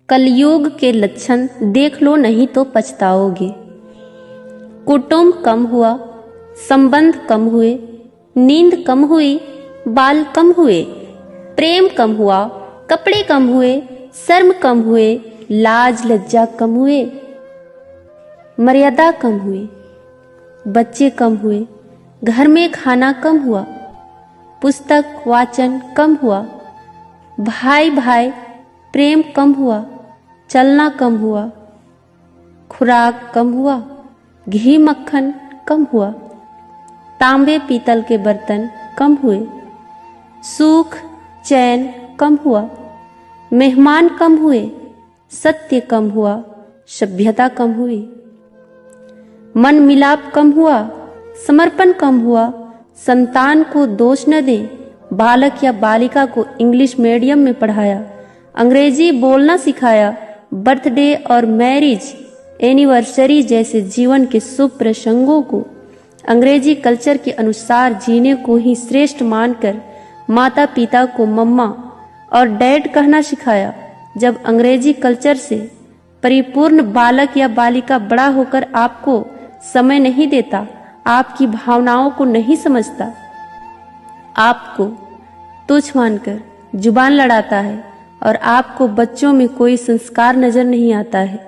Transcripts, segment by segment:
कलयुग के लक्षण देख लो, नहीं तो पछताओगे। कुटुंब कम हुआ, संबंध कम हुए, नींद कम हुई, बाल कम हुए, प्रेम कम हुआ, कपड़े कम हुए, शर्म कम हुए, लाज लज्जा कम हुए, मर्यादा कम हुई, बच्चे कम हुए, घर में खाना कम हुआ, पुस्तक वाचन कम हुआ, भाई भाई प्रेम कम हुआ, चलना कम हुआ, खुराक कम हुआ, घी मक्खन कम हुआ, तांबे पीतल के बर्तन कम हुए, सुख चैन कम हुआ, मेहमान कम हुए, सत्य कम हुआ, सभ्यता कम हुई, मन मिलाप कम हुआ, समर्पण कम हुआ, संतान को दोष न दें। बालक या बालिका को इंग्लिश मीडियम में पढ़ाया, अंग्रेजी बोलना सिखाया, बर्थडे और मैरिज एनिवर्सरी जैसे जीवन के शुभ प्रसंगों को अंग्रेजी कल्चर के अनुसार जीने को ही श्रेष्ठ मानकर माता पिता को मम्मा और डैड कहना सिखाया। जब अंग्रेजी कल्चर से परिपूर्ण बालक या बालिका बड़ा होकर आपको समय नहीं देता, आपकी भावनाओं को नहीं समझता, आपको तुच्छ मानकर जुबान लड़ाता है और आपको बच्चों में कोई संस्कार नजर नहीं आता है,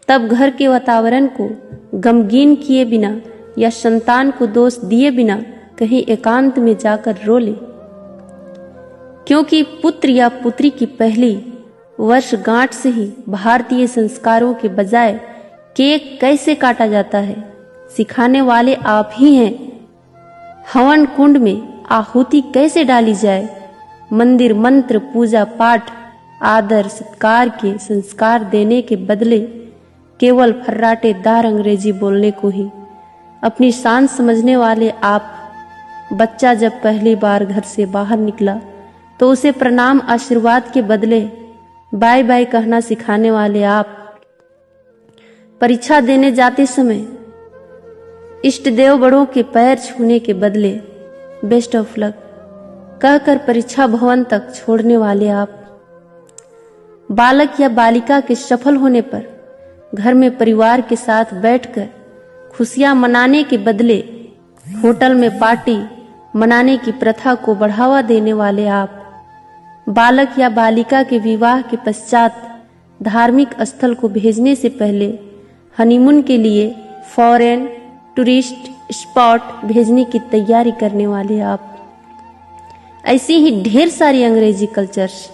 तब घर के वातावरण को गमगीन किए बिना या संतान को दोष दिए बिना कहीं एकांत में जाकर रो ले। क्योंकि पुत्र या पुत्री की पहली वर्षगांठ से ही भारतीय संस्कारों के बजाय केक कैसे काटा जाता है सिखाने वाले आप ही हैं। हवन कुंड में आहुति कैसे डाली जाए, मंदिर मंत्र पूजा पाठ आदर सत्कार के संस्कार देने के बदले केवल फर्राटेदार अंग्रेजी बोलने को ही अपनी शान समझने वाले आप। बच्चा जब पहली बार घर से बाहर निकला तो उसे प्रणाम आशीर्वाद के बदले बाय बाय कहना सिखाने वाले आप। परीक्षा देने जाते समय इष्ट देव बड़ों के पैर छूने के बदले बेस्ट ऑफ लक कहकर परीक्षा भवन तक छोड़ने वाले आप। बालक या बालिका के सफल होने पर घर में परिवार के साथ बैठकर खुशियां मनाने के बदले होटल में पार्टी मनाने की प्रथा को बढ़ावा देने वाले आप। बालक या बालिका के विवाह के पश्चात धार्मिक स्थल को भेजने से पहले हनीमून के लिए फॉरेन टूरिस्ट स्पॉट भेजने की तैयारी करने वाले आप। ऐसी ही ढेर सारी अंग्रेजी कल्चर्स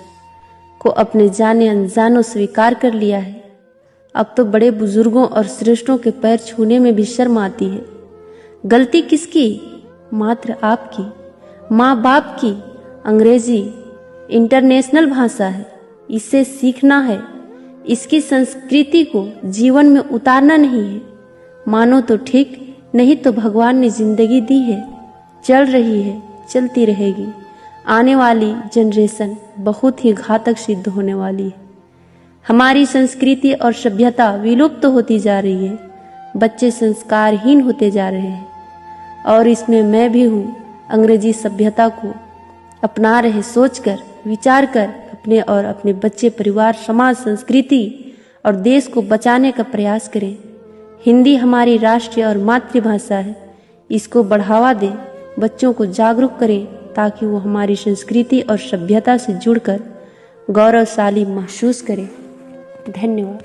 को अपने जाने अनजानों स्वीकार कर लिया है। अब तो बड़े बुजुर्गों और श्रेष्ठों के पैर छूने में भी शर्म आती है। गलती किसकी? मात्र आपकी, माँ बाप की। अंग्रेजी इंटरनेशनल भाषा है, इसे सीखना है, इसकी संस्कृति को जीवन में उतारना नहीं है। मानो तो ठीक, नहीं तो भगवान ने जिंदगी दी है, चल रही है, चलती रहेगी। आने वाली जनरेशन बहुत ही घातक सिद्ध होने वाली है। हमारी संस्कृति और सभ्यता विलुप्त होती जा रही है, बच्चे संस्कारहीन होते जा रहे हैं और इसमें मैं भी हूँ। अंग्रेजी सभ्यता को अपना रहे सोचकर विचार कर अपने और अपने बच्चे परिवार समाज संस्कृति और देश को बचाने का प्रयास करें। हिंदी हमारी राष्ट्रीय और मातृभाषा है, इसको बढ़ावा दें, बच्चों को जागरूक करें ताकि वो हमारी संस्कृति और सभ्यता से जुड़कर गौरवशाली महसूस करें। धन्यवाद।